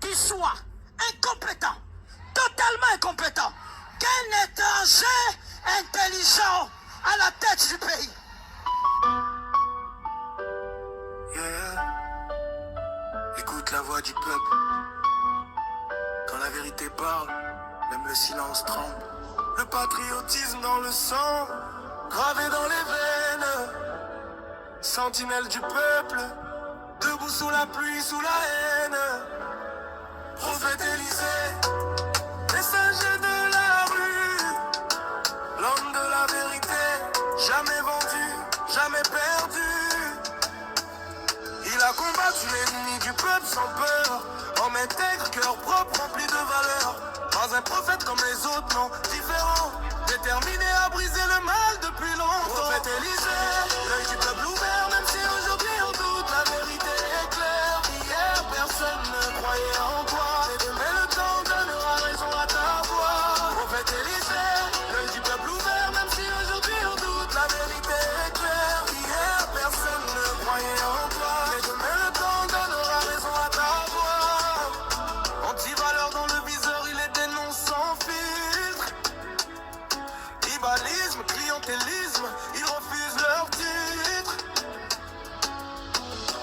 qui soit incompétent, totalement incompétent, qu'un étranger intelligent à la tête du pays. Écoute la voix du peuple. Quand la vérité parle, même le silence tremble. Le patriotisme dans le sang, gravé dans les veines. Sentinelle du peuple, debout sous la pluie, sous la haine. Prophète Élysée, messager de la rue, l'homme de la vérité, jamais vendu, jamais perdu. Il a combattu l'ennemi du peuple sans peur, homme intègre, cœur propre, rempli de valeur. Pas un prophète comme les autres, non, différent, déterminé à briser le mal depuis longtemps. Prophète Élysée, l'œil du peuple ouvert, même si aujourd'hui on doute, la vérité est claire. Hier personne ne croyait en toi, et demain le temps donnera raison à ta voix. Prophète Élysée, l'œil du peuple ouvert, même si aujourd'hui on doute, la vérité est claire. Hier personne ne croyait en toi, et demain le temps donnera raison à ta voix. Anti-valeur dans le viseur, il les dénonce sans filtre. Tribalisme, clientélisme, ils refusent leur titre.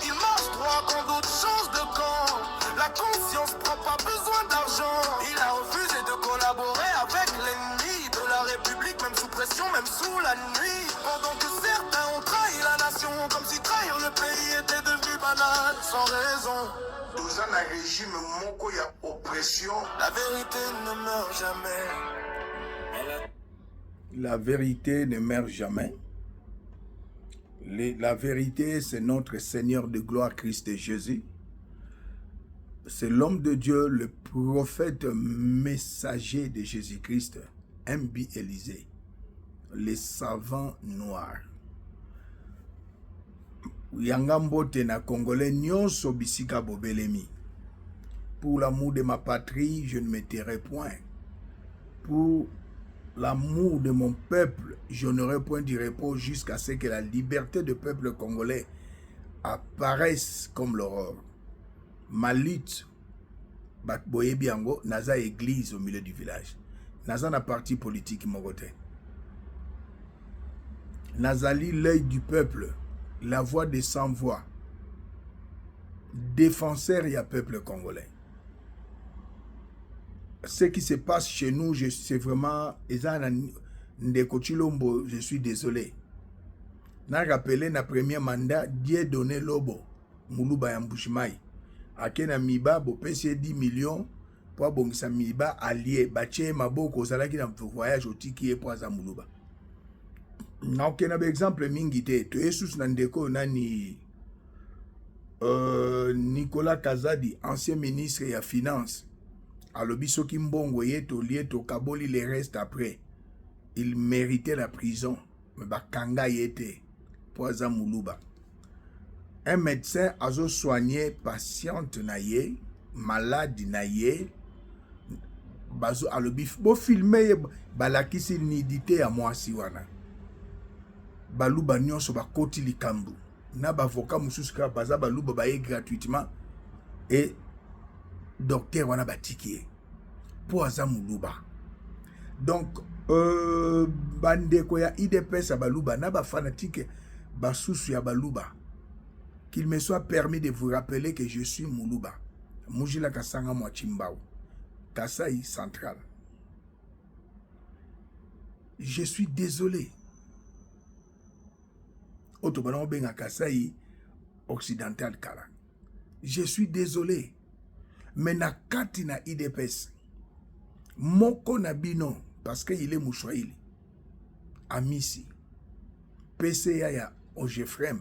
Ils marchent droit quand d'autres changent de camp. La conscience prend pas besoin d'argent. Il a refusé de collaborer avec l'ennemi de la République, même sous pression, même sous la nuit. Pendant que certains ont trahi la nation, comme si trahir le pays était devenu banal, sans raison. Dans un régime moko ya oppression, La vérité ne meurt jamais. La vérité ne meurt jamais. La vérité, c'est notre Seigneur de gloire, Christ Jésus. C'est l'homme de Dieu, le prophète messager de Jésus-Christ, MB Élysée, les savants noirs. Yangambote na Congolais nyonso bisika bobelemi. Pour l'amour de ma patrie, je ne me tairai point. Pour l'amour de mon peuple, je n'aurai point de repos jusqu'à ce que la liberté du peuple congolais apparaisse comme l'aurore. Ma lutte, Boye Biango, naza église au milieu du village. Naza na parti politique mogote. Nazali l'œil du peuple, la voix des sans-voix. Défenseur et peuple congolais. Ce qui se passe chez nous, c'est vraiment... Je suis désolé. Na rappelé na premier mandat, Dieu donné Lobo, Moulouba Yambushimai. Akena Miba, bo pese 10 millions, pour bongisa Miba allié, bache maboko, zalaki na voyage au tiki et pour za Moulouba. Na okena exemple mingite, to Jesus Nandeko nani Nicolas Kazadi, ancien ministre et à finance. Alobi soki mbongo yeto lieto kaboli les restes après. Il méritait la prison. Mais bakanga yete. Poisa Moulouba. Un médecin a soigné patiente naye, malade naye. Bazo alobi bo filmer balakisi nidité à moi siwana. Baluba nyonso bakoti likambu. Na bavoka mususka baza baluba baye gratuitement et docteur wana batiki pour aza Moulouba. Donc bandeko ya IDPS à baluba na ba fanatique basusu ya baluba, qu'il me soit permis de vous rappeler que je suis Moulouba. Mujila Kasanga Mwachimbao, Kasai central. Je suis désolé. Otobano benga Kasai occidental kala. Je suis désolé. Mais na kati na IDPS, moko na bino, parce qu'il est mouchouaïli, Amisi, PCA ya Ojefrem,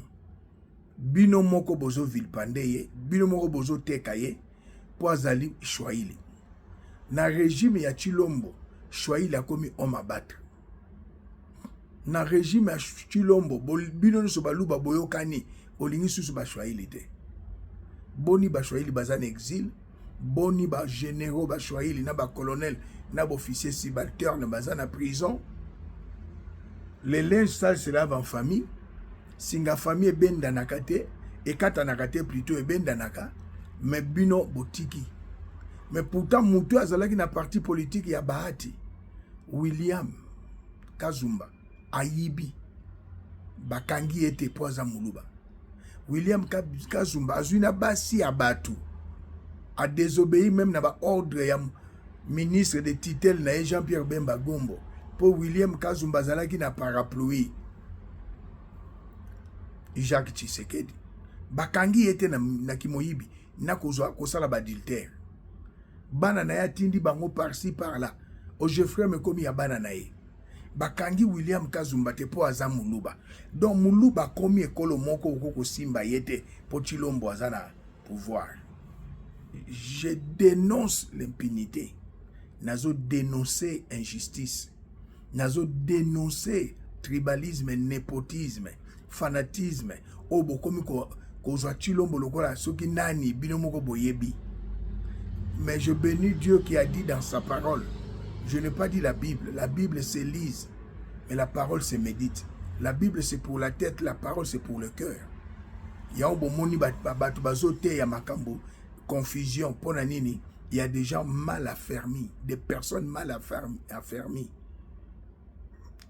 bino moko bozo vilpandeye, bino moko bozo tekaye, poazali chouaïli. Na régime ya Chilombo, chouaïli a commis homme à battre. Na régime ya Chilombo, bino nuso baluba boyokani, olingi susu ba chouaïli te. Boni ba chouaïli bazan exil, boni ba généraux ba chouaïli na ba colonel na ba officier subalterne bazan na prison. Les linges sales se lavent en famille. Singa famille benda nakate et kata nakate plutôt benda naka, mais bino botiki Mais pourtant, Moutou Azalaki na parti politique ya Bahati. William Kazumba, Ayibi, Bakangi était poisa Moulouba. William Kazumba, Azuna Basi Abatu, a désobéi même na ordre ya ministre de titel na Jean-Pierre Bemba Gombo. Pour William Kazumba Zalaki na parapluie. Jacques Tshisekedi. Bakangi était na Kimoyibi, na kozala badultère. Bana na ya tindi bango par-ci par-là. Au Geoffrey me komi ya bana na ye. Bakangi William Kazumba te po aza Moulouba. Donc Moulouba komi ekolo moko okoko simba yete po Tshilombo aza na pouvoir. Je dénonce l'impunité. Nazo dénoncer injustice. Nazo dénoncer tribalisme, népotisme, fanatisme. O bokomi ko zwa Tshilombo lokola soki nani bino moko boyebi. Mais je bénis Dieu qui a dit dans sa parole. Je n'ai pas dit la Bible. La Bible se lise, mais la parole se médite. La Bible c'est pour la tête, la parole c'est pour le cœur. Il y a confusion, il y a des gens mal affermis, des personnes mal affermies,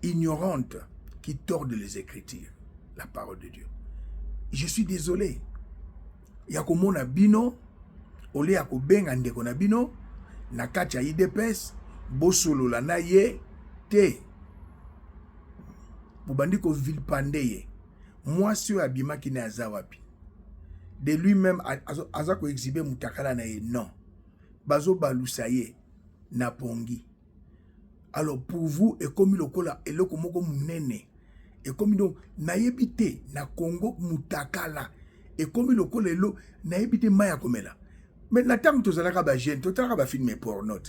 ignorantes, qui tordent les Écritures, la parole de Dieu. Je suis désolé. Il y a comme on a bino, ole ya kobenga ndeko na bino, na kati ya IDPS, bosolo la na ye, te. Bobandi ko vilpande ye. Moi sur abima ki na azawapi. De lui-même, aza ko exhiber mutakala na ye, non. Bazo balusa ye, na pongi. Alors pour vous, et comme lokola, et loko moko munene, et comme donc, na yebite, na Congo mutakala, et comme lokola, na yebite maya komela. Mais tant que tu as un jeune, tu as un film porno.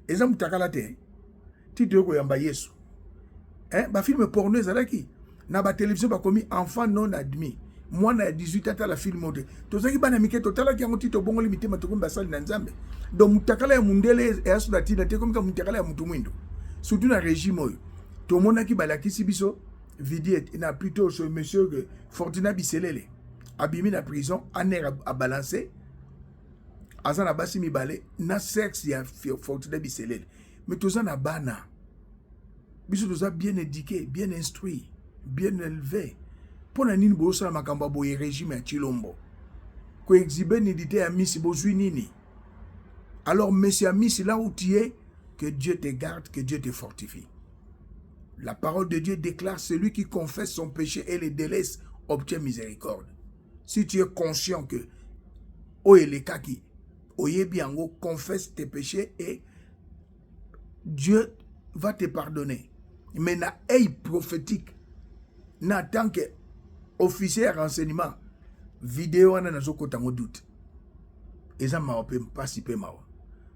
Et ça, tu as un yesu. Un film porno, c'est là qui na ba télévision ba commis enfant non admis. Moi, na 18 ans, la film. Tu as un amike total qui a un titre bon limité, mais tu as un basal nanzambe. Donc, mutakala ya mundele et asudati, na te comme mutakala ya mutumwindo. Surtout dans le régime, tout le monde qui balaki sibiso, vidi na plutôt ce monsieur Fortuna Biselele, abîmé dans la prison, aner à balancer. Azana basi mibale na sexe ya Fortuna Biselele. Mais tous en a bana. Biso tous bien éduqué, bien instruit, bien élevé. Pour na nini bosa makamba boye régime ya Tshilombo. Ko exhiber nidité ya misi bozui nini. Alors monsieur Misi là où tu es, que Dieu te garde, que Dieu te fortifie. La parole de Dieu déclare celui qui confesse son péché et le délaisse obtient miséricorde. Si tu es conscient que Oelekaki Oyebiango, confesse tes péchés et Dieu va te pardonner. Mais na œil prophétique, na tant que officier renseignement, vidéo na nazoko tango doute. Et ça m'a pas si peu mawa.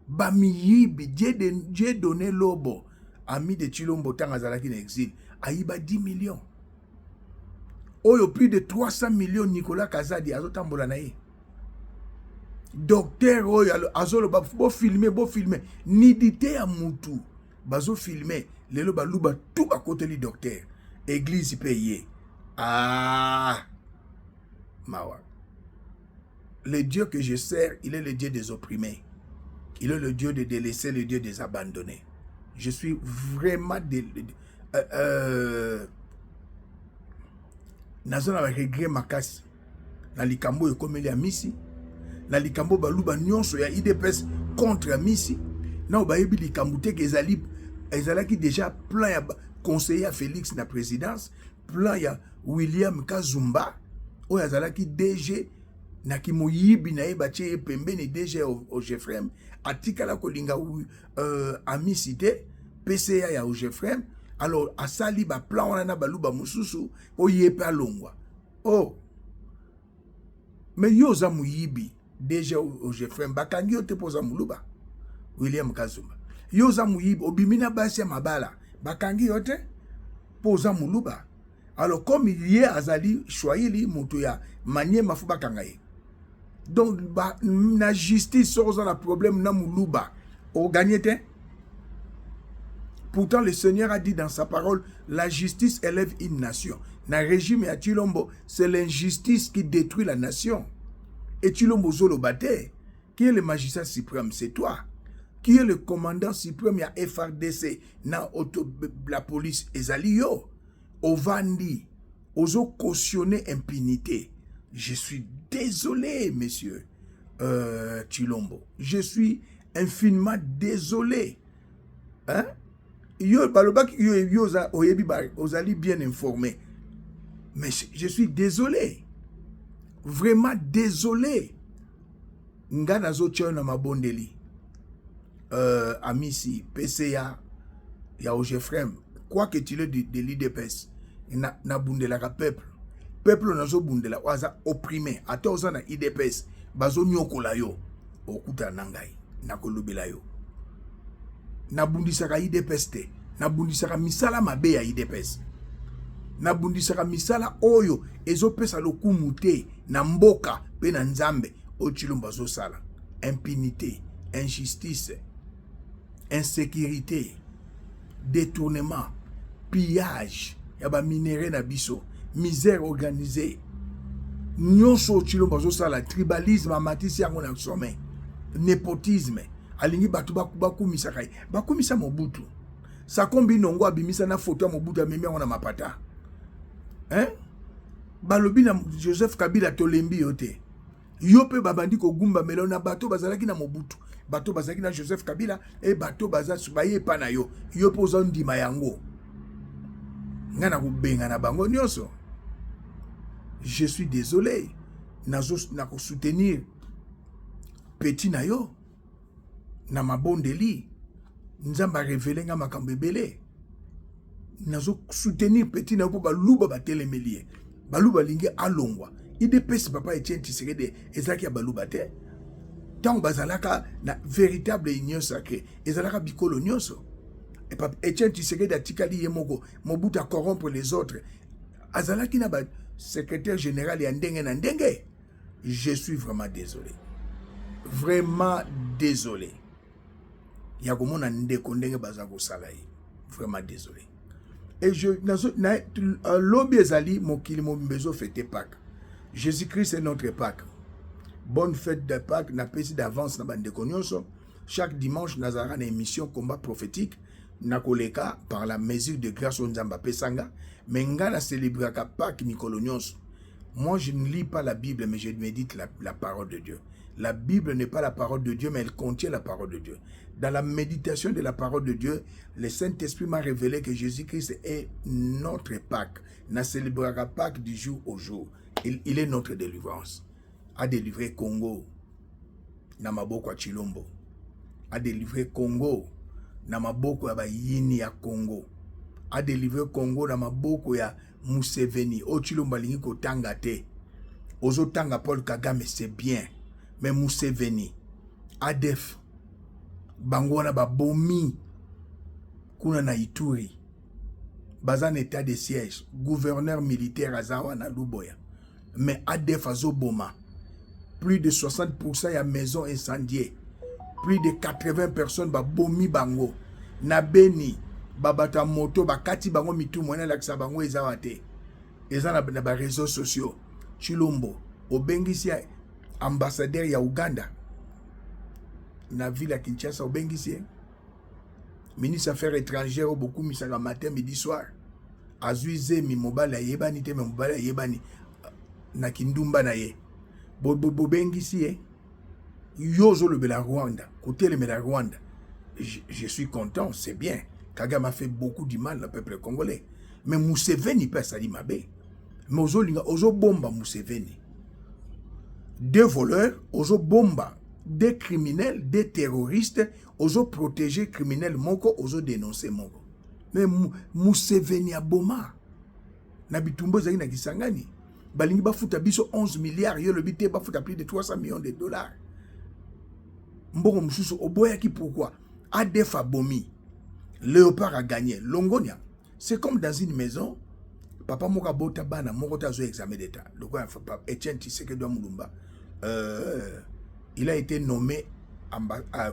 Bamiyibi, Dieu donné lobo, ami de Tshilombo Tangazalaki na exil, aïba 10 millions. Oyo plus de 300 millions Nicolas Kazadi azotambola na ye. Docteur oyo azolo bo filmer nidité ya mutu bazo filmer lelo baluba tout à côté du docteur église payée mawa. Le Dieu que je sers, il est le Dieu des opprimés, il est le Dieu des délaissés, le Dieu des abandonnés. Je suis vraiment nazona regret makasi na likambo ekomeli ya misi. Na likambo baluba nyonso ya IDPS contre Misi. Na obayebi likambo te ke ezalaki déjà plan ya conseiller Félix na présidence, plan ya William Kazumba oyo azalaki DG na kimoyibi na ye batie pembeni DG au Geoffrey atikala kolinga Amisi te PCA ya au Geoffrey. Alors asali ba plan wana na baluba mususu oyepe alongwa. Oh, mais yo za muyibi déjà au Geoffrey bakangi yo te poza muluba William Kazumba yo za muyibi obimina basi ya mabala bakangi yo te poza muluba. Alors comme il y a azali choyili moto ya manye mafu bakanga ye. Donc na justice soza la problème na muluba o gagné te. Pourtant le Seigneur a dit dans sa parole, la justice élève une nation. Na régime ya Tshilombo, c'est l'injustice qui détruit la nation. Et Tshilombo zolo bate, Qui est le magistrat suprême? C'est toi. Qui est le commandant suprême? Il y a FRDC, la police, ezali yo. Ovandi, ozo cautionner impunité. Je suis désolé, monsieur Chilombo. Je suis infiniment désolé. Hein? Yo, balobak, yo, ozali bien informé. Mais je suis désolé. Vraiment désolé. Nga nazo tchao na mabondeli. Amisi, PCA, ya Ojefrem. Quoi que tu le de l'IDPS, na bundela ka peuple. Peuple nazo bundela, waza opprimé. Ata oza na IDPS, bazo nyokola yo. Okuta nangai, na kolobela yo. Na bundisaka IDPS te. Na bundisaka misala mabe ya IDPS. Na bundisaka misala oyo ezo pesa lokumu te na mboka pe na nzambe o Chilombo zo sala. Impunité, injustice, insécurité, détournement, pillage, yaba minéré na biso, misère organisée. Nyonso Chilombo zo sala, tribalisme amatisi yango na sommet, népotisme, alingi batu bakumisa kai, bakumisa Mobutu. Sakombi nongo abimisa na photo ya Mobutu amemi yango na mapata. Hein? Balobi na Joseph Kabila tolembi yote. Yope babandi ko gumba melona bato bazalaki na Mobutu. Bato bazalaki na Joseph Kabila et bato baza subaye pa na yo. Yope oza ndima yango. Ngana kubenga na bango nyonso. Je suis désolé. Nazo na ko soutenir petit na yo. Na mabondeli. Nzamba révélé nga makambo ebele. Nazo soutenir petit na po baluba batelemelie. Baluba lingi alongwa. IDPS papa Etienne Tshisekedi ezalaki ya baluba te. Tant bazalaka na véritable union sacrée. Ezalaka bikolo nyonso. Et papa Etienne Tshisekedi atikali ye moko Mobutu a corrompre les autres. Azalaki na ba secrétaire général ya ndenge na ndenge. Je suis vraiment désolé. Vraiment désolé. Ya komona ndeko ndenge bazako sala yi. Vraiment désolé. Et je lobby ezali mokili mombezo fêter Pâques. Jésus-Christ est notre Pâques. Bonne fête de Pâques, na pesi d'avance na bandeko nyonso. Chaque dimanche nazara na émission combat prophétique na koleka par la mesure de grâce au Nzamba pesanga, mais nga na célébraka Pâques mikolo nyonso. Moi je ne lis pas la Bible mais je médite la parole de Dieu. La Bible n'est pas la parole de Dieu mais elle contient la parole de Dieu. Dans la méditation de la parole de Dieu, le Saint-Esprit m'a révélé que Jésus-Christ est notre Pâques. Na célébrera Pâques du jour au jour. Il est notre délivrance. A délivré Congo, na maboko ya Chilombo. A délivré Congo, na maboko ya bayini ya Congo. A délivré Congo na maboko ya Museveni. O Chilombo lingi ko tanga te. Ozo tanga Paul Kagame, c'est bien. Mais Museveni, ADF, Bangwana babomi, kuna na Ituri, bazan état de siège, gouverneur militaire azawa na Luboya. Mais ADF azoboma, plus de 60% ya maison incendiée, plus de 80 personnes babomi bango, na Beni, babata moto, bakati bango mitu mwana lakisa bango ezawate, ezana na ba réseaux sociaux, Chilombo, obengisi ya ambassadeur ya Uganda, na ville à Kinshasa, obengisi, ministre affaires étrangères, beaucoup misaka matin, midi, soir, azuize mi mobala yebani te, mi mobala yebani, na kindumba na ye, bobengisi, yozo le la Rwanda, côté le la Rwanda, je suis content, c'est bien, Kagame a fait beaucoup du mal au peuple congolais, mais Museveni peut sali mabe, mais ozo bomba Museveni, des voleurs, ozo bomba, des criminels, des terroristes, ozo protéger criminels moko, ozo dénoncer moko. Mais Museveni a boma. Na bitumbo zaki na Kisangani. Balingi bafuta biso 11 milliards, yo le bité bafuta plus de 300 millions de dollars. Mboko mususu oboyaki pourquoi? ADF a bomi. Léopard a gagné. Longonia. C'est comme dans une maison. Papa moka bota bana moko tazo examen d'état. Le quoi Etienne Tshisekedi Mulumba. Il a été nommé,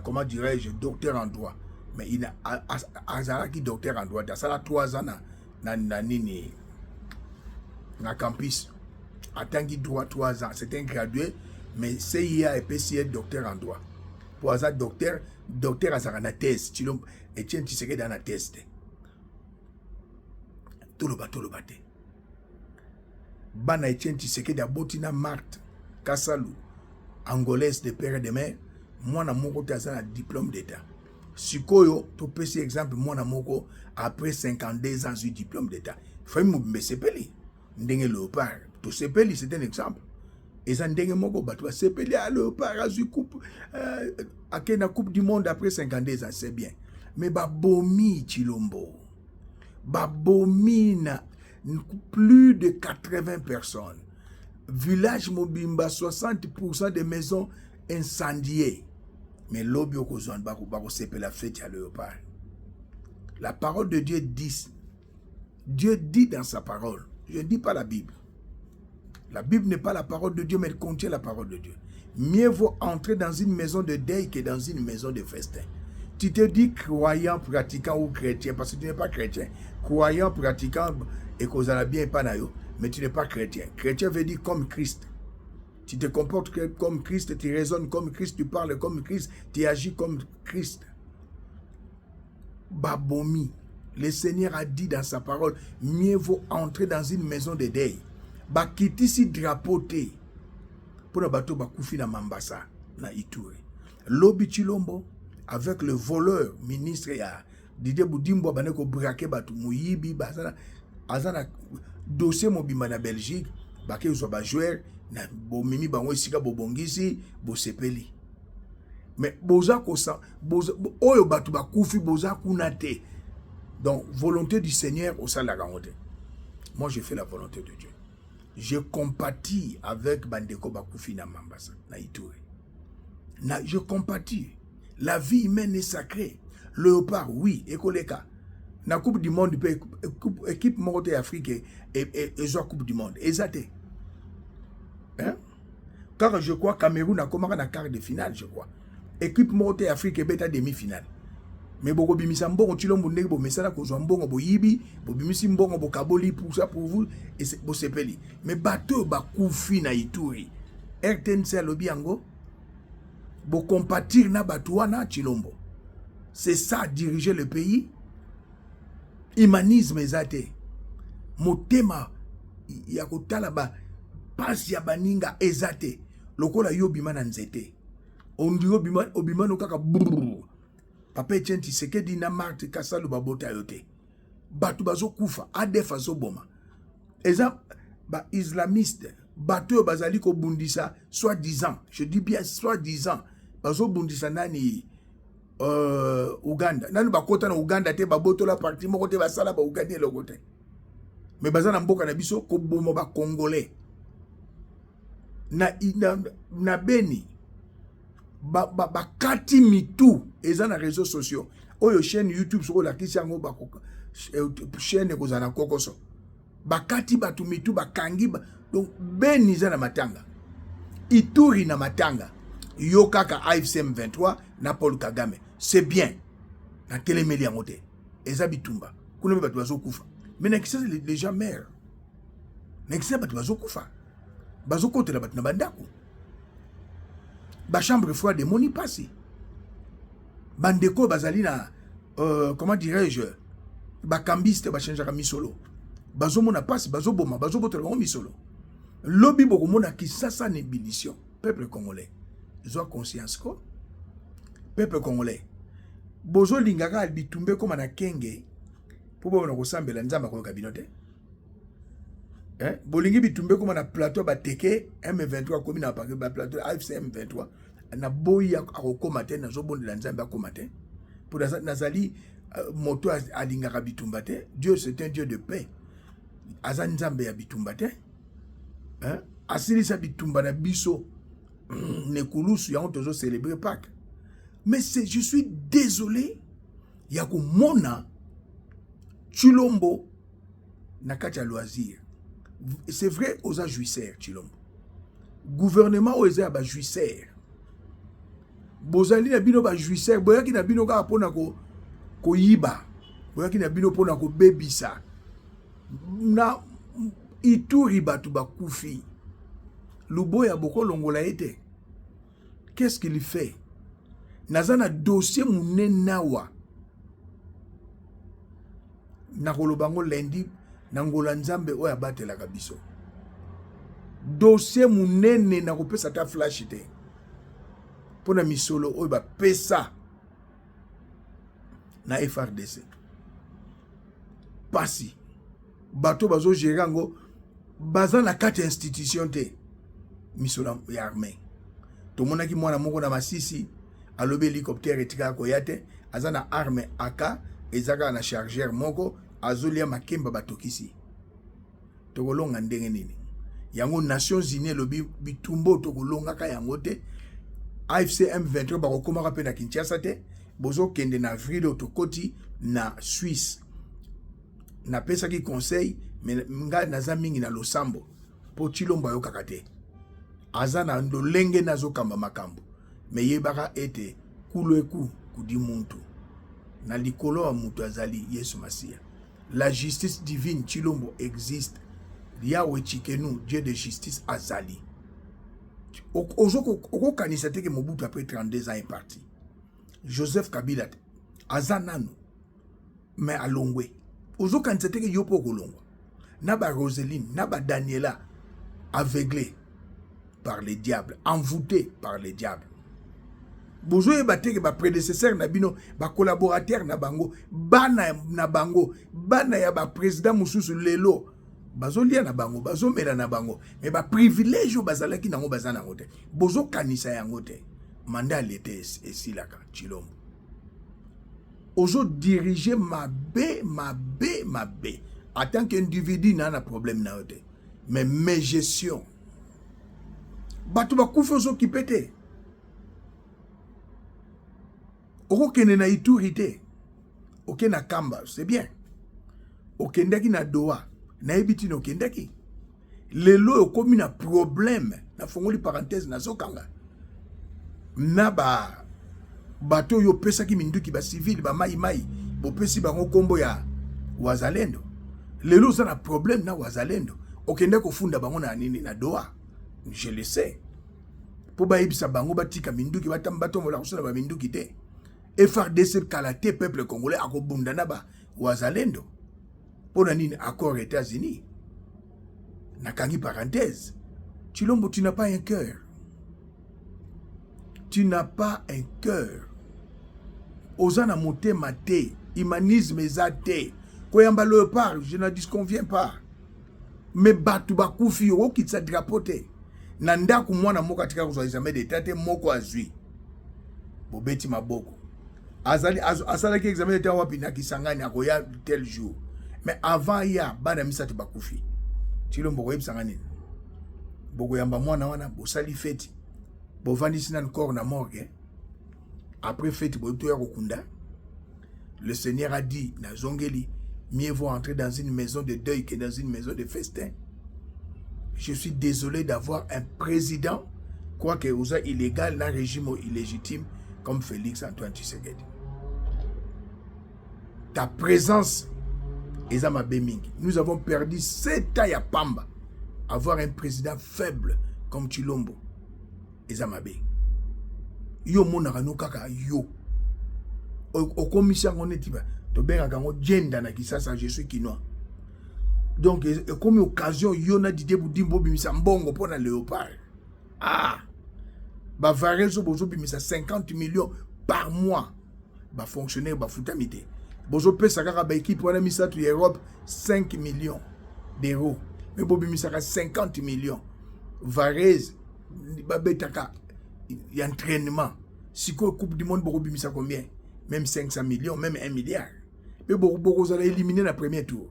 comment dirais-je, docteur en droit. Mais il a Azaraki docteur en droit. Ça a 3 ans na campus. Attendu droit 3 ans. C'est un gradué mais CIA et PCA docteur en droit. Pour ça docteur a na thèse, Etienne Tshisekedi dans la thèse. Tout le bateau. Bana Etienne Tshisekedi a botina Marthe Kassalu, angolaise de père et de mère, moi na moko taza na diplôme d'état. Sikoyo, to pesi exemple, moi na moko après 52 ans, j'ai diplôme d'état. Faut me sepeli. Ndenge Léopard, to sepeli, c'est un exemple. Et ça ndenge moko batwa sepeli à Léopard, a eu coupe, à la coupe du monde après 52 ans, c'est bien. Mais babomi Chilombo, babomi na plus de 80 personnes. Village Mobimba, 60% des maisons incendiées. Mais l'objet au Kozouan, bako sepe la fête à Léopard. La parole de Dieu dit. Dieu dit dans sa parole. Je ne dis pas la Bible. La Bible n'est pas la parole de Dieu, mais elle contient la parole de Dieu. Mieux vaut entrer dans une maison de deuil que dans une maison de festin. Tu te dis croyant, pratiquant ou chrétien, parce que tu n'es pas chrétien. Croyant, pratiquant, et cause à la bien et pas naïo, mais tu n'es pas chrétien. Chrétien veut dire comme Christ. Tu te comportes comme Christ, tu raisonnes comme Christ, tu parles comme Christ, tu agis comme Christ. Babomi. Le Seigneur a dit dans sa parole, mieux vaut entrer dans une maison de deuil. Bakiti si drapoté. Pour le bateau bakoufi na Mambasa, na Ituri. Lobi Chilombo, avec le voleur, ministre ya Didier Boudimbo, baneko braqué batou, mouyibi, bazana, azana, dossier mobima na Belgique, baké ou soba joueur, na bomimi bango sika bobongisi, bosepeli. Mais boza kosa, oyo batou bakoufi, boza kunate. Donc, volonté du Seigneur au sein de la garantie. Moi, je fais la volonté de Dieu. Je compatis avec Bandeko Bakoufi na Mambasa, na Ituri. Je compatis. La vie humaine est sacrée. Léopard, oui, Ekoleka. Na Coupe du Monde, équipe Morote Afrique et Coupe du Monde. Exacté. Hein? Car je crois Cameroun a commencé dans quart de finale, je crois. Équipe Morote Afrique et bêta demi-finale. Mais boko bimisa mbongo Chilombo ndenge bo mesala ko zo mbongo bo yibi bo bimisi mbongo bo kaboli pour ça pour vous et bo sepeli mais bateau ba koufi na Ituri RTNC lobi yango bo compatir na bateau na Chilombo c'est ça diriger le pays humanisme ezate motema ya kotala ba pasi ya baninga ezate lokola yo bima na nzete ondiro bima obima no kaka brrr. Papa Etienne Tshisekedi na Marthe Kassalu babota yote. Batu bazo kufa, ADF azo boma. Eza ba islamiste, batu bazali ko bundisa soi-disant, je dis bien soi-disant, bazo bundisa nani Uganda. Nani bakota na Uganda te baboto la parti moko te basala ba Uganda le côté. Mais bazana mboka na biso ko boma ba congolais. Na Beni kati mitu eza na réseaux sociaux oyo chaîne YouTube soko la kisi yango ba chaîne ko zana kokoso bakati batu mitu bakangi donc Beni za na matanga Ituri na matanga yo kaka AFC M23 na Paul Kagame c'est bien na telemeli yango te eza bitumba kuna batu bazo kufa mais na kisa les gens meurent na kisa batu bazo kufa bazo kotela batu na bandako ba chambre froide de moni passé bandeko bazali na comment dirais-je ba cambiste ba changer misolo bazo mona passe bazo boma bazo botela misolo lobi boko mona Kisasa n'ébullition peuple congolais ils ont conscience ko peuple congolais bozo lingaka bitumbe comme na kenge pour bona ko sambela nzamba ko kabinote hein bolingi bitumbe comme na plateau ba teke M23 comme na ba plateau AFC M23 na boya akokoma te na zobondela nzambe akoma te pour nazali moto alingaka bitumba te. Dieu c'est un Dieu de paix aza nzambe ya bitumba te hein asilisa bitumba na biso nekulusu yango tozo célébrer Pâques mais je suis désolé ya komona Chilombo na kati ya loisir. C'est vrai aux jouisseurs Chilombo gouvernement aux ba jouisseurs bozali na bino ba jouisseur boyaki na bino ka pona ko yiba boyaki na bino pona ko bebisa na Ituri batu bakufi luboya boko longola ete Qu'est-ce qu'il fait? Nazana dossier munenawa. Nakolobango lundi nangola nzambe oya batela kabiso. Dossier munene nakopesa ta flash te. Pona misolo oyo ba pesa na FRDC. Pasi. Bato bazo gerango baza na 4 institutions te. Misolo ya armée. To monaki mwana moko na Masisi alobe hélicoptère etika koyate azana arme AK ezaka na chargeur moko azolia makemba batokisi. Tokolonga ndenge nini? Yango Nations Unies lobi bitumbo tokolonga ka yango te. AFC M23 bakokomaka pe na Kinshasa te. Bozo kende na avril otokoti na Suisse. Na pesa ki conseil nga naza mingi na losambo po Chilombo ayokaka te. Azana ndolenge nazo kamba makambo. Me yebaka ete kulo eku kudi muntu. Na likolo wa mutu azali Yesu Masia. La justice divine Chilombo existe. Yahweh Chikenu, Dieu de justice azali. Oko kanisa teke Mobutu après 32 ans est parti. Joseph Kabila azanano mais alongwe. Ozo kanisa teke yopo kolongwa. Naba Roseline, naba Daniela aveuglé par les diables, envoûté par les diables. Bozo yebate ba prédécesseur na bino, ba collaborateur na bango, bana na bango, bana ya ba président mususu lelo. Bazo lia na bango, bazo mela na bango, mais ba privilège bazalaki nango bazana ngote. Bozo kanisa yango te. Manda l'été esilaka Chilombo. Ozo diriger mabe. En tant qu'individu n'a problème na yote. Mais mes gestion. Bato ba kufa ozo kipete. Oko kene na Ituri te. Oke na Kamba, c'est bien. Okendaki na Doha. Na ebiti no kendaki. Lelo okomi na problème. Na fongoli parenthèse na zokanga. Na bato yo pesa ki minduki ba civil ba mai bo pesi bango kombo ya wazalendo. Lelo za na problème na wazalendo. Okende ko funda bango na nini na Doha. Je le sais. Po ba ibisa bango batika minduki batambato mola kusala ba minduki te. FRDC kalate peuple congolais akobunda na ba wazalendo. Pour nini accord États-Unis. Nakangi parenthèse. Chilombo, tu n'as pas un cœur. Tu n'as pas un cœur. Ozana moté maté. Humanisme ezate. Koyamba léopard, je ne disconviens pas. Mais batu bakufi yo kitsa drapote. Nanda ku mwana moka tika kuzwa examen d'état te moko azui. Bobeti maboko. Azali ki examen d'état wapi na Kisangani akoya tel jour. Mais avant ya bana misatu bakufi. Chilombo ko yebisanga nini? Boko yamba mwana wana bosali feti. Bo vandisi na corps na morgue. Après feti bo to ya kokunda. Le Seigneur a dit na zongeli, mieux vaut entrer dans une maison de deuil que dans une maison de festin. Je suis désolé d'avoir un président quoique usa illégal dans régime illégitime comme Félix Antoine Tshisekedi. Ta présence Ezama Bemingi. Nous avons perdu 7 ans à Pamba. Avoir un président faible comme Chilombo. Ezama Be. Yo monarano kaka yo. Au commission on est tiba. To benga kango gender na kisasa je suis kinois. Donc comme occasion yo na dide budimbo bimisa mbongo pona léopard. Ah. Ba varezo bozo bimisa 50 millions par mois. Ba fonctionnaire ba futamite. Bozo pesaka ba équipe wana misatu ya Europe 5 millions d'euros. Mais bobi misaka 50 millions. Varese ba betaka entraînement. Si quoi coupe du monde bobi misaka combien? Même 500 millions, même 1 milliard. Mais beaucoup ça a éliminé la premier tour.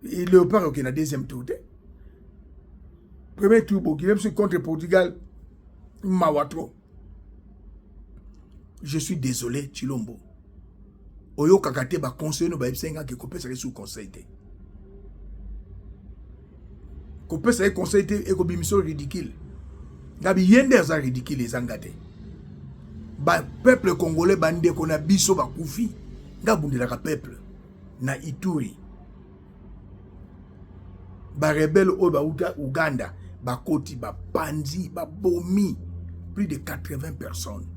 Et Léopard qui est dans deuxième tour. Premier tour bon, qui même contre Portugal Mawatro. Je suis désolé Chilombo. Oyo kakate ba conseil no ba ibsenga ke kopesa sous conseil te. Kopesa conseil te e ko bimiso ridicule. Gabi yende za ridicule ezangate. Ba peuple congolais bande ko na biso ba kufi. Ngabundela ka peuple na Ituri. Ba rebelle o ba Uganda ba koti ba panzi ba bomi plus de 80 personnes.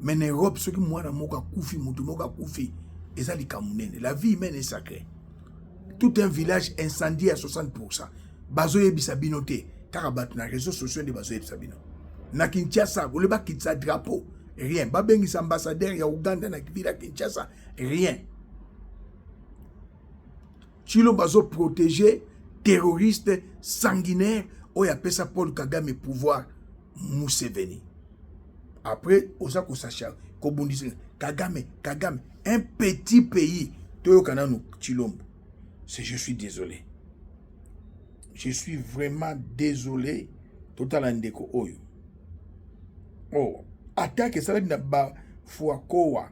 Mais en Europe, ceux qui moi dans mon koufi, et ça la vie humaine est sacrée. Tout un village incendié à 60%. Bazoye bisabinote, car abattu na réseaux sociaux de Bazoye bisabino. Na Kinshasa, vous le bas kitsa drapeau, rien. Babengi ambassadeur ya Uganda na villa Kinshasa, rien. Chilo bazo protéger terroristes sanguinaires, où y a ça Paul Kagame pouvoir Museveni. Après, Osako Sacha, Kagame, un petit pays, Toyo Kananu Chilombo. Je suis désolé. Je suis vraiment désolé. Total Andeko Oyo. Oh, attaque ça n'a pas Fouakoa.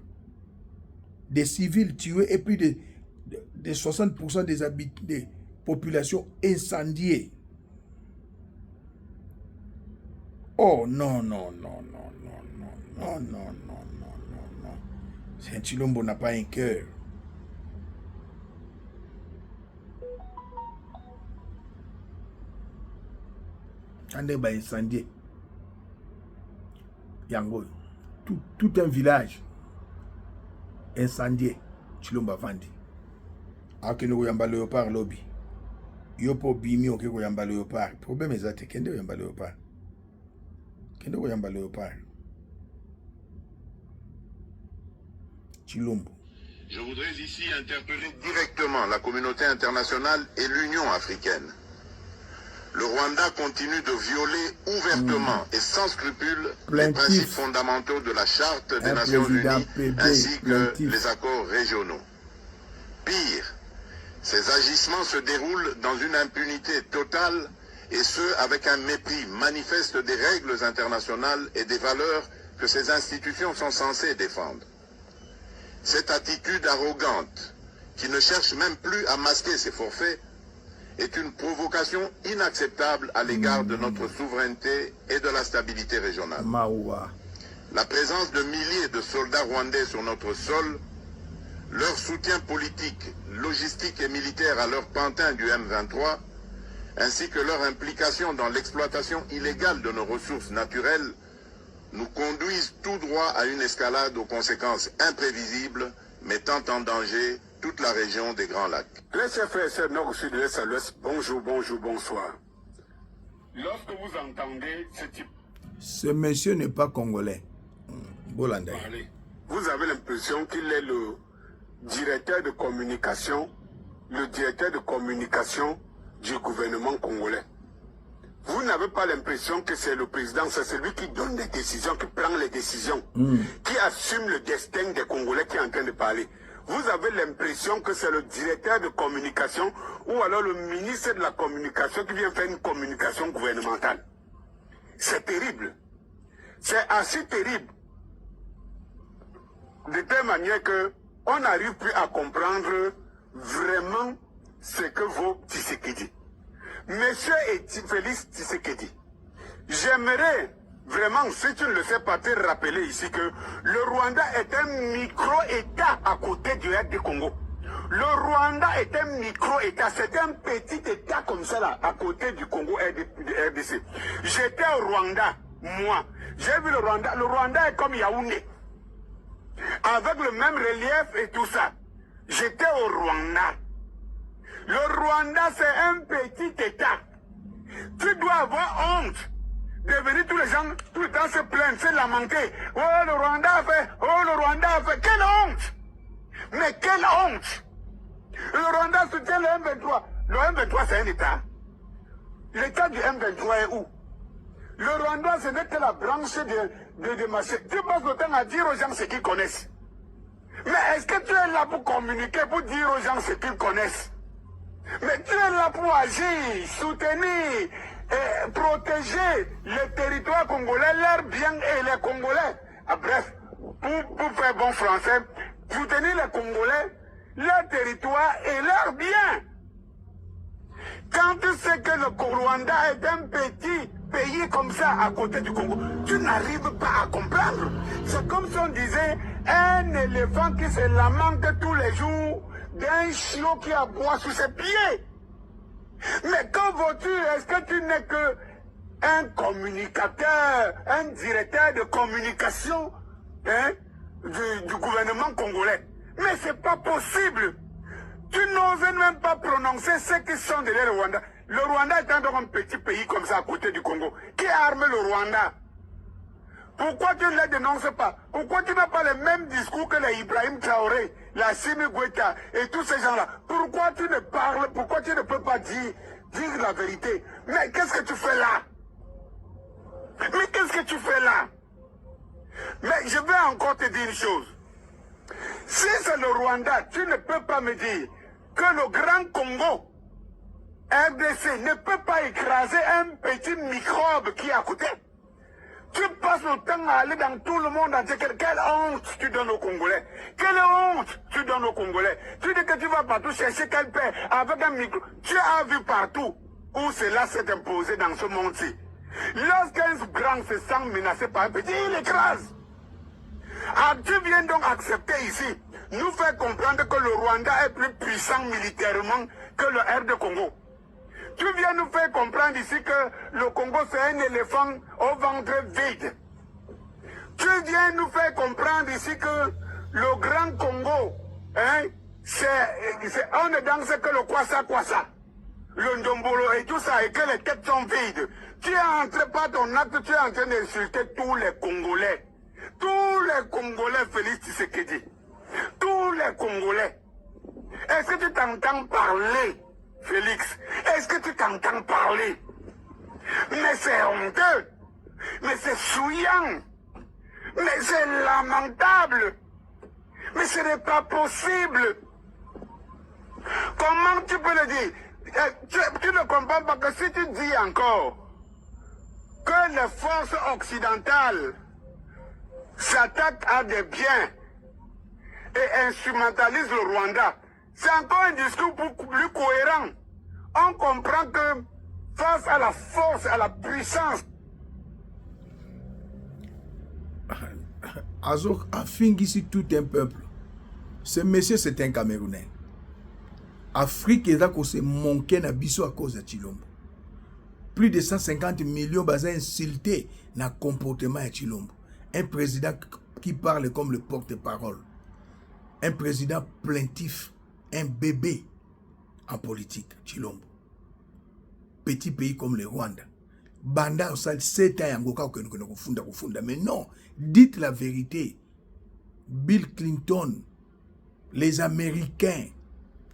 Des civils tués et plus de 60% des habitants, des populations incendiées. Oh non. C'est un Chilombo n'a pas un cœur. Andé ba incendié. Yango. Tout un village incendié. Chilombo Vandi. Akeno yamba léopard lobby. Yopo bimi okeko yamba léopard. Problème est kende yamba léopard. Kende yamba léopard. Chilombo. Je voudrais ici interpeller directement la communauté internationale et l'Union africaine. Le Rwanda continue de violer ouvertement et sans scrupule les principes fondamentaux de la Charte des Nations Unies ainsi que les accords régionaux. Pire, ces agissements se déroulent dans une impunité totale et ce, avec un mépris manifeste des règles internationales et des valeurs que ces institutions sont censées défendre. Cette attitude arrogante, qui ne cherche même plus à masquer ses forfaits, est une provocation inacceptable à l'égard de notre souveraineté et de la stabilité régionale. La présence de milliers de soldats rwandais sur notre sol, leur soutien politique, logistique et militaire à leur pantin du M23, ainsi que leur implication dans l'exploitation illégale de nos ressources naturelles, nous conduisent tout droit à une escalade aux conséquences imprévisibles, mettant en danger toute la région des Grands Lacs. Les chers frères et sœurs nord, sud, est, à l'ouest, bonjour, bonsoir. Lorsque vous entendez ce type... Ce monsieur n'est pas congolais. Bolanda. Vous avez l'impression qu'il est le directeur de communication, du gouvernement congolais. Vous n'avez pas l'impression que c'est le président, c'est celui qui donne des décisions, qui prend les décisions, qui assume le destin des Congolais qui est en train de parler. Vous avez l'impression que c'est le directeur de communication ou alors le ministre de la communication qui vient faire une communication gouvernementale. C'est terrible. C'est assez terrible. De telle manière qu'on n'arrive plus à comprendre vraiment ce que vaut Tshisekedi. Monsieur Félix Tshisekedi, j'aimerais vraiment, si tu ne le sais pas, te rappeler ici que le Rwanda est un micro-État à côté du RD Congo. Le Rwanda est un micro-État, c'est un petit État comme ça là, à côté du Congo RDC. J'étais au Rwanda, moi. J'ai vu le Rwanda. Le Rwanda est comme Yaoundé, avec le même relief et tout ça. J'étais au Rwanda. Le Rwanda, c'est un petit État. Tu dois avoir honte de venir tous les gens, tout le temps se plaindre, se lamenter. Oh, le Rwanda a fait, oh, le Rwanda a fait. Quelle honte! Mais quelle honte! Le Rwanda soutient le M23. Le M23, c'est un État. L'État du M23 est où? Le Rwanda, ce n'est que la branche de marché. Tu passes le temps à dire aux gens ce qu'ils connaissent. Mais est-ce que tu es là pour communiquer, pour dire aux gens ce qu'ils connaissent? Mais tu es là pour agir, soutenir, et protéger les territoires congolais, leurs biens et les Congolais. Ah, bref, pour faire bon français, soutenir les Congolais, leurs territoires et leurs biens. Quand tu sais que le Rwanda est un petit pays comme ça à côté du Congo, tu n'arrives pas à comprendre. C'est comme si on disait un éléphant qui se lamente tous les jours d'un chiot qui aboie sous ses pieds. Mais quand vas-tu, est-ce que tu n'es que un communicateur, un directeur de communication hein, du gouvernement congolais. Mais c'est pas possible. Tu n'oses même pas prononcer ceux qui sont derrière le Rwanda. Le Rwanda est un petit pays comme ça à côté du Congo. Qui arme le Rwanda? Pourquoi tu ne les dénonces pas? Pourquoi tu n'as pas le même discours que les Ibrahim Traoré, la Simi Goïta et tous ces gens-là? Pourquoi tu ne parles, pourquoi tu ne peux pas dire la vérité? Mais qu'est-ce que tu fais là? Mais qu'est-ce que tu fais là? Mais je vais encore te dire une chose. Si c'est le Rwanda, tu ne peux pas me dire que le Grand Congo, RDC, ne peut pas écraser un petit microbe qui est à côté. Tu passes le temps à aller dans tout le monde entier. Quelle honte tu donnes aux Congolais? Quelle honte tu donnes aux Congolais? Tu dis que tu vas partout chercher quel père avec un micro. Tu as vu partout où cela s'est imposé dans ce monde-ci. Lorsqu'un grand se sent menacé par un petit, il écrase. Ah, tu viens donc accepter ici, nous faire comprendre que le Rwanda est plus puissant militairement que le RD Congo. Tu viens nous faire comprendre ici que le Congo c'est un éléphant au ventre vide. Tu viens nous faire comprendre ici que le Grand Congo, hein, on ne danse que le kwasa, le ndombolo et tout ça, et que les têtes sont vides. Tu es entré par ton acte, tu es en train d'insulter tous les Congolais. Tous les Congolais, Félix Tshisekedi. Tous les Congolais. Est-ce que tu t'entends parler, Félix? Est-ce que tu t'entends parler? Mais c'est honteux. Mais c'est souillant. Mais c'est lamentable. Mais ce n'est pas possible. Comment tu peux le dire? Tu ne comprends pas que si tu dis encore que les forces occidentales s'attaquent à des biens et instrumentalisent le Rwanda, c'est encore un discours plus cohérent. On comprend que face à la force, à la puissance, Azok a fingisi tout un peuple. Ce monsieur, c'est un Camerounais. Afrique est là qu'on s'est manqué na biso à cause de Chilombo. Plus de 150 millions basés insultés dans le comportement de Chilombo. Un président qui parle comme le porte-parole. Un président plaintif. Un bébé en politique, Chilombo. Petit pays comme le Rwanda. Banda, ça, 7 ans, mais non, dites la vérité. Bill Clinton, les Américains,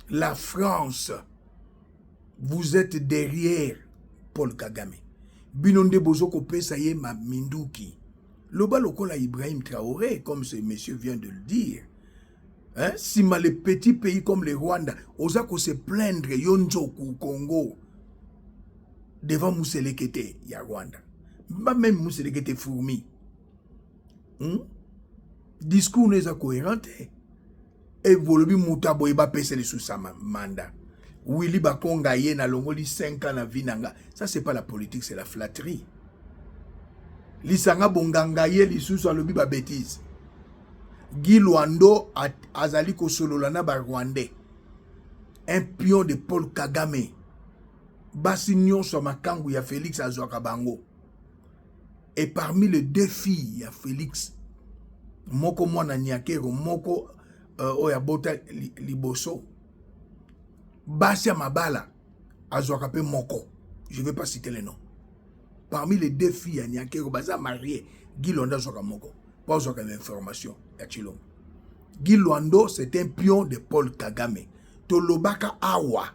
la France, vous êtes derrière Paul Kagame. Binonde Bozoko Pesaye ma Minduki. Loba lokola Ibrahim Traoré, comme ce monsieur vient de le dire. Hein? Si les petits pays comme le Rwanda, osako se plaindre Yonjoku Congo devant Mousselekete, il y a Rwanda. Pas même Mousselekete fourmi. Discours n'est pas cohérent. Et Volobi Moutabo Eba Pesele sous sa mandat. Willy Bakonga Yena Longoli 5 ans na vinanga. Ça, c'est pas la politique, c'est la flatterie. Lisanga Bonganga Ye sous sa lobi ba bêtise. Guy Luando Azali Kosololana ba Rwandais. Un pion de Paul Kagame. Bassignon sur Makangu, il y a Félix Azouakabango. Et parmi les 2 filles, il y a Félix. Moko Mwana Nyakero, Moko Oyabota Liboso. Basia Mabala, Azouakape Moko. Je ne vais pas citer les noms. Parmi les 2 filles, il y a Nyakero, Baza marié, Guy Luando Azouakamoko. Pas Azouakame information, il y a Chilombo. Guy Luando, c'est un pion de Paul Kagame. Tolobaka Awa.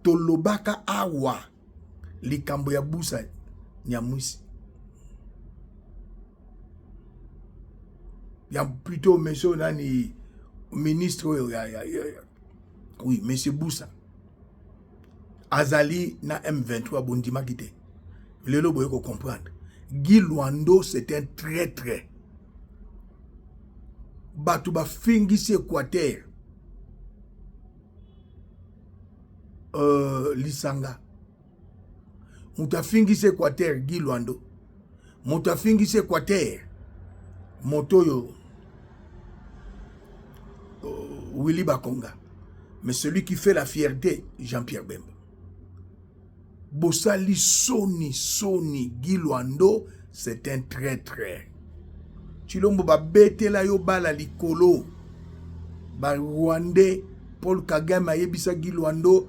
Tolobaka Awa. Likambo ya busa Nyamwisi. Il y a plutôt monsieur Nani, ministre, oui, monsieur Boussa. Azali na M23 Bondima Kite. Le lobo yoko comprendre. Guy Luando, c'est un traître. Batouba Fingisi Équateur. Lisanga. Mouta Fingisi Équateur, Guy Luando. Mouta Fingisi Équateur. Motoyo. Willy Bakonga. Mais celui qui fait la fierté, Jean-Pierre Bemba. Bosali Soni Guy Luando, c'est un traître. Chilombo ba bete la yo bala likolo. Ba Rwandais Paul Kagame ayebisa Guy Luando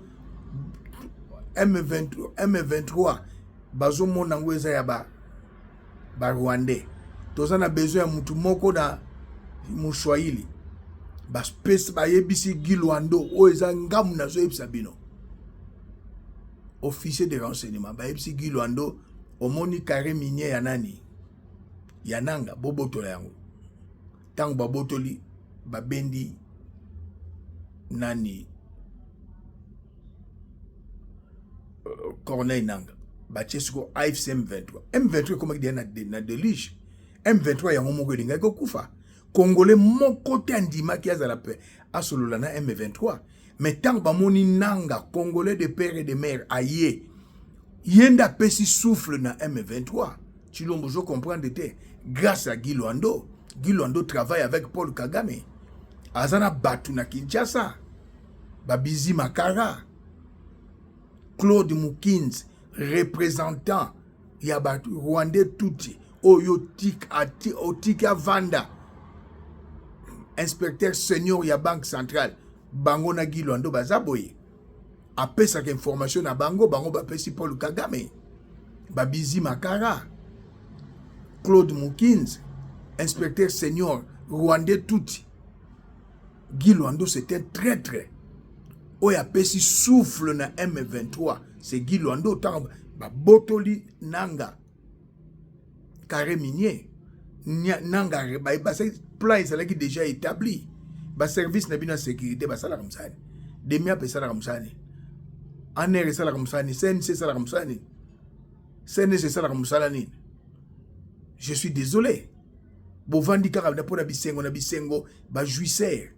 M23 bazo mona ngweza ya ba Rwandais. Tozana besoin ya mutu moko na Moussouaili. Ba space ba yebisi Guy Luando o eza ngamu na zo yebisa bino. Officier de renseignement ba yebisi Guy Luando omoni carré minier ya nani? Yananga bobotola yango. Tango babotoli babendi nani Corneille Nanga bachesuko AFC M23 M23 comme dit na delige M23 yango moko linga ko kufa Congolais moko te andima ki azala pe asolola na M23 mais tant bamoni Nanga Congolais de père et de mère aye yenda pesi souffle na M23 Chilombo zo comprendre te grâce à Guy Luando travaille avec Paul Kagame azana batu na Kinshasa Babizi Makara Claude Mukins représentant ya batu Rwandais touti Otika Vanda inspecteur senior ya Banque Centrale bango na Guy Luando bazaboye apesa ka information na bango bapesi Paul Kagame Babizi Makara Claude Mukins inspecteur senior Rwandais touti Guy Luando c'est un traître. Oya pesi souffle na M23. C'est Guy Luando tant botoli Nanga. Carré minier. Nanga ba plan ça qui déjà établi. Ba service na bina sécurité ba sala comme ça. Demia pe sala comme ça. Aner sala comme ça, CNC sala comme ça. CNC sala comme ça ni. Je suis désolé. Bovandi kaka na pona bisengo ba jouisseur.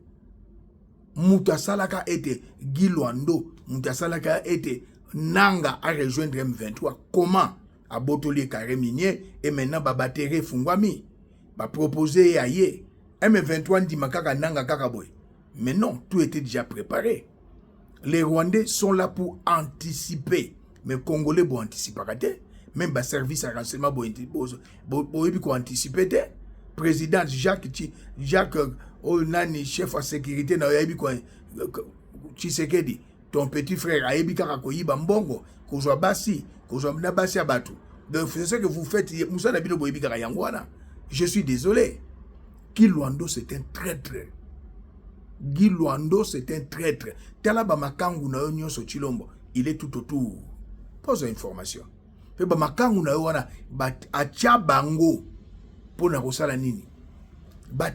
Moutasalaka était Guy Luando, Moutasalaka était Nanga à rejoindre M23. Comment à Botoli carré minier et maintenant babatéré Fungwami ba proposer aye M23 dit makaka Nanga kakaboy. Mais non, tout était déjà préparé. Les Rwandais sont là pour anticiper, mais Congolais pour anticiper même ba service à renseignement pour anticiper. Président Jacques Nani, chef de sécurité, na yabi quoi Tshisekedi, ton petit frère ayebi kaka koyiba mbongo, kozwa basi na basi abatu. Donc c'est ce que vous faites, Moussa Nabino boyebi kaka yangwana. Je suis désolé. Guy Luando c'est un traître. Guy Luando c'est un traître. Talaba makangu na onyo so Chilombo, il est tout autour. Pose information. Pe ba makangu na wana atia bango pour na kosala nini?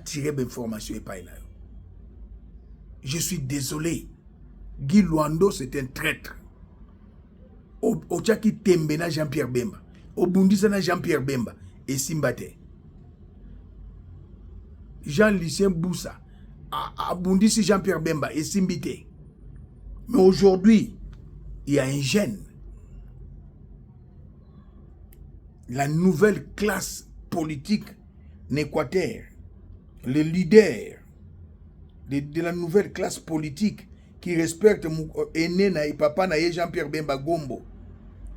Tirer d'informations et pas là. Je suis désolé. Guy Luando c'est un traître. Au Tchaki Tembena Jean-Pierre Bemba. Au Bundisana Jean-Pierre Bemba. Et Simbate. Jean-Lucien Boussa. À Bundisi Jean-Pierre Bemba et Simbite. Mais aujourd'hui, il y a un gène. La nouvelle classe politique n'Équateur. Le leader de la nouvelle classe politique qui respecte mon aîné et papa na Jean-Pierre Bemba Gombo.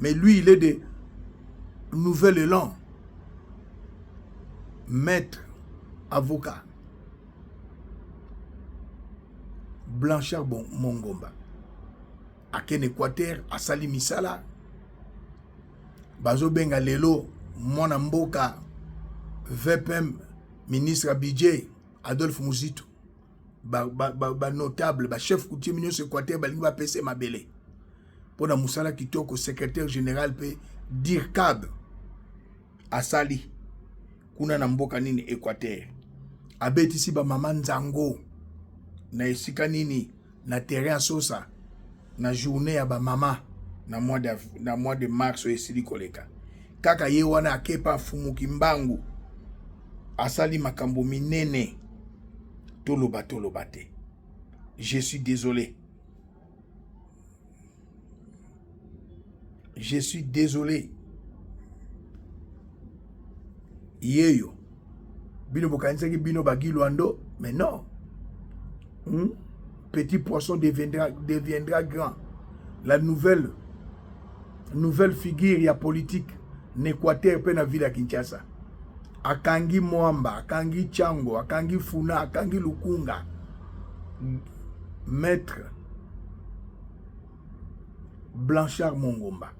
Mais lui, il est de nouvel élan. Maître, avocat. Blanchard Mongomba. À Ken Équateur, à Sali Misala. Bazo Benga Lelo, Mwana Mboka, VPM. Ministre Abidje, Adolphe Mouzito, notable, chef coutumier ministre Équateur, va PC Mabele. Pour la Moussala Kitoko, secrétaire général, peut dire cab à Sali, Kuna Namboka Nini Équateur. Abet ici, maman Nzango, na esika nini, na terrain Sosa, na journée à mama, na mois de mars, et Sili Koleka. Kaka Yewana Kepa Fumukimbangu. Asali makambo minene toloba te. Je suis désolé. Je suis désolé. Yeyo. Bino bokanisaki bino ba Guy Luando, mais non. Petit poisson deviendra grand. La nouvelle nouvelle figure ya politique n'Équateur pe na ville ya Kinshasa. Akangi Mwamba, akangi Chango, akangi Funa, akangi Lukunga. Maître Blanchard Mongomba.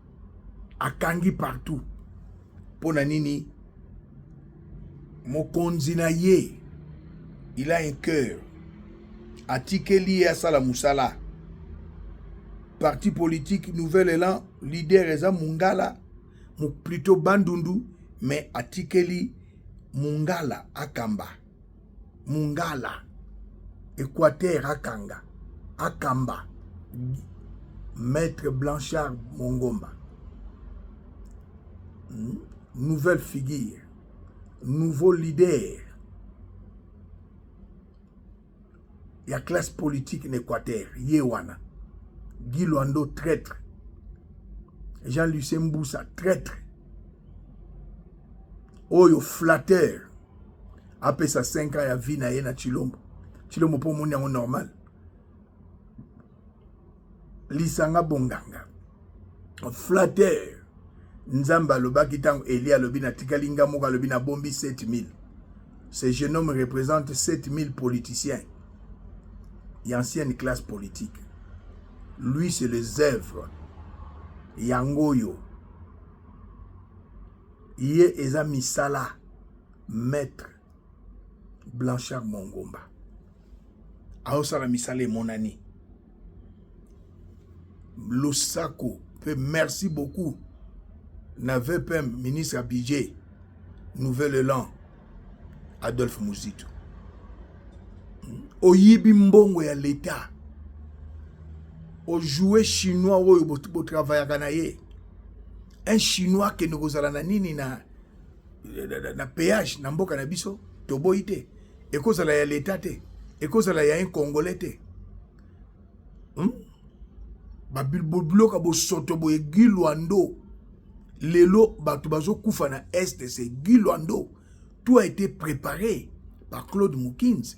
Akangi partout. Pona nini? Mokonzi na ye. Il a un cœur. Atikeli ya sala musala. Parti politique Nouvel Élan, leader eza Mungala, plutôt Bandundu, mais Atikeli Mungala Akamba. Mungala. Équateur Akanga. Akamba. Maître Blanchard Mongomba. Nouvelle figure. Nouveau leader. Il y a classe politique en Équateur. Yewana. Guy Luando, traître. Jean-Lucien Mboussa, traître. Oyo, flatteur. Après ça, 5 ans, il y a vie na Chilombo. Chilombo pour mon normal. Lisanga Bonganga. Flatteur. Nzamba loba kitango Elia lobina tikalinga moka lobina bombi 7000. Ce jeune homme représente 7000 politiciens. Et ancienne classe politique. Lui, c'est les œuvres. Yangoyo. Yé eza misala. Maître Blanchard Mongomba. Aosala misala monani. Losako. Merci beaucoup. N'avait pas ministre à budget. Nouvel Élan. Adolphe Mouzito. Oyibi mbongo ya l'État. O jouer chinois oyo bo travailler kanaye. Un chinois qui nous a na nini na péage na mboka na biso to boité. Et cause la ya l'État te. Et cause la ya un congolais te. Ba bilbo ka bo soto bo Guy Luando. Lelo batu bazo kufa na est c'est Guy Luando. Tout a été préparé par Claude Moukins.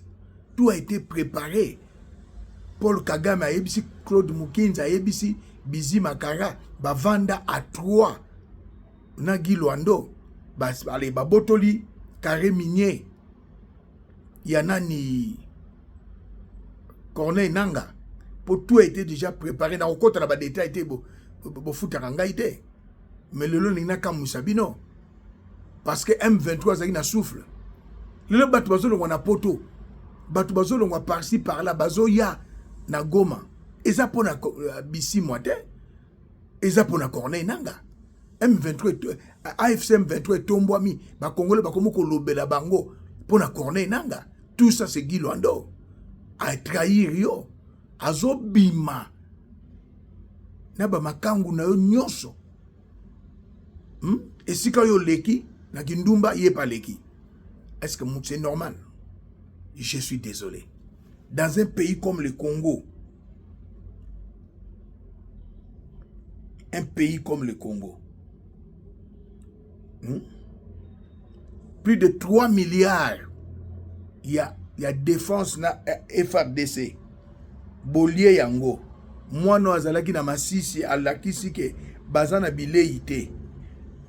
Tout a été préparé. Paul Kagame a yebisi Claude Moukins a yebisi Bizi Makara bavanda à 3 na Guy Luando allez babotoli carré minier yanani Corneille Nanga pour tout a été déjà préparé na okota na ba détail été bo futaka ngai te mais lelo nina kamusabino parce que M23 zaki na souffle lelo batu bazolo na poto batu bazolo par-ci par-là bazoya na Goma eza pona bisi moite eza pona Corneille Nanga M23 AFC M23 tombwami ba Congolais ba komoko lobela bango pona Corneille Nanga tout ça c'est Guy Luando a trahir yo azobima na ba makangu na yo nyonso esika yo leki na kindumba yé pas leki. Est-ce que c'est normal? Je suis désolé. Dans un pays comme le Congo, plus de 3 milliards, il y a défense na FRDC. Bolie yango. Moi no azalaki na masisi alakisi ke bazana bileite.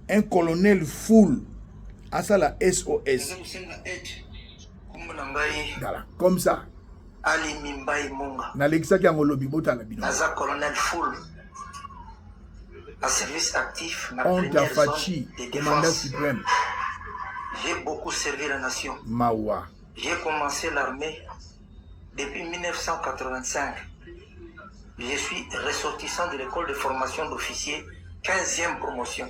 Un colonel full à ça la SOS. Voilà, comme ça. Ali Mimbai Munga. Nalekisa ki angolobi bota la bino. Naza colonel full. À service actif, ma On première Fachi, zone de commandant défense. suprême. J'ai beaucoup servi la nation. Mawa. J'ai commencé l'armée depuis 1985. Je suis ressortissant de l'école de formation d'officiers, 15e promotion.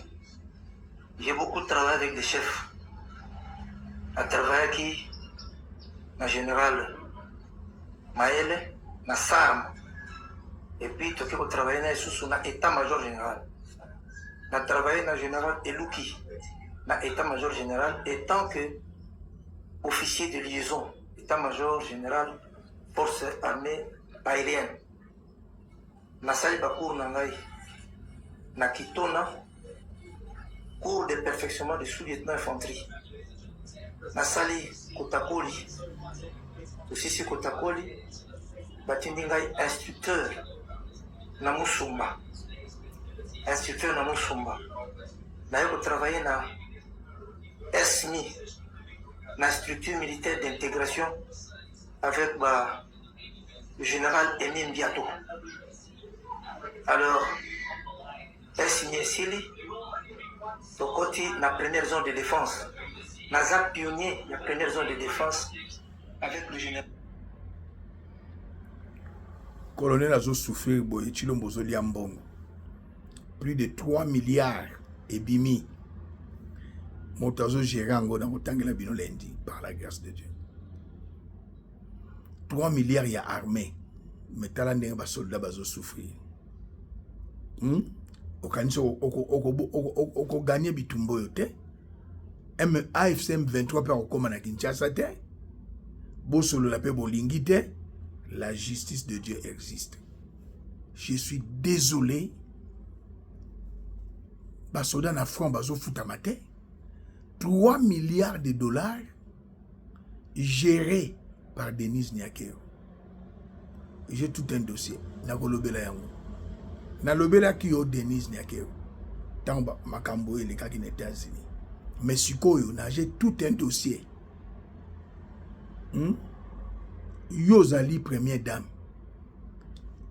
J'ai beaucoup travaillé avec des chefs. À travers qui, le général Maëlle, na SARM. Et puis, tu as travaillé dans l'état-major général. Tu as travaillé dans le général Elouki, dans l'état-major général, et tant que officier de liaison, état-major général, force armée aérienne. Na sali bakour nangai, na Kitona, cours de perfectionnement de sous-lieutenant infanterie. Na sali Kotakoli, aussi instructeur na Musumba. Naye travailler na SMI, la structure militaire d'intégration avec le général Emin Biato. Alors, SMI Sili, au côté de la première zone de défense, Naza pionnier, la première zone de défense avec le général. Colonel Azo souffrir boye Chilombo Zoliambongo. Plus de 3 milliards et bimi. Motazo Gérango dans Motangela Bino lundi par la grâce de Dieu. 3 milliards y a armée. Mais talande ba soldat bazo souffrir. Oko gagner bitumbo yote. AFCM 23 par okoma na Kinshasa te. Bo solo la pe bolingi te. La justice de Dieu existe. Je suis désolé. Basoda na front bazo futamate. 3 milliards de dollars gérés par Denise Nyakero. J'ai tout un dossier. Nakolobela yango. Nalobela ki yo Denise Nyakero. Tamba makambo ele kaki na États-Unis. Mais sikoyo na j'ai tout un dossier. Yozali première dame.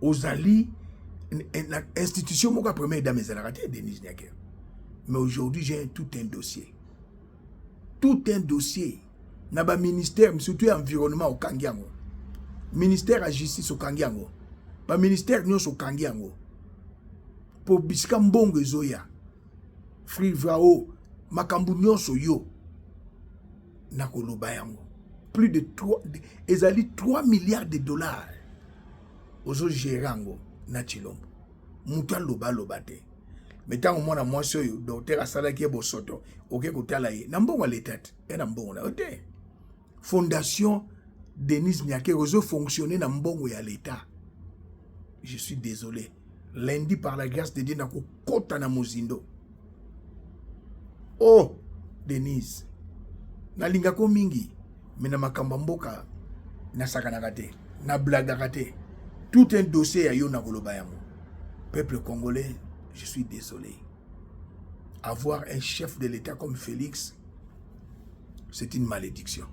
Ozali institution moka première dame ezalaka Denise Nyakero. Mais aujourd'hui j'ai tout un dossier. Tout un dossier. Naba ministère surtout environnement au Kangiango. Ministère à justice au Kangiango. Ba ministère nyos au Kangiango. Pour bisika mbongo ezoya. Free vrao makambu nyos yo. Nakoloba yango. Plus de 3 milliards de dollars. Ozo gérango na Chilombo. Muta loba te. Mais tant au moins moi soyo docteur asala ki bosoto oke kotala ye na mbongo l'état et na mbongo na ote. Fondation Denise Nyakero ozo fonctionner na mbongo ya l'état. Je suis désolé. Lundi par la grâce de Dieu na kota na mozindo. Oh Denise. Na linga ko mingi. Mais na makamba mboka na sakanaka te, na blagaka te. Tout un dossier à yo na koloba yango. Peuple congolais, je suis désolé. Avoir un chef de l'État comme Félix, c'est une malédiction.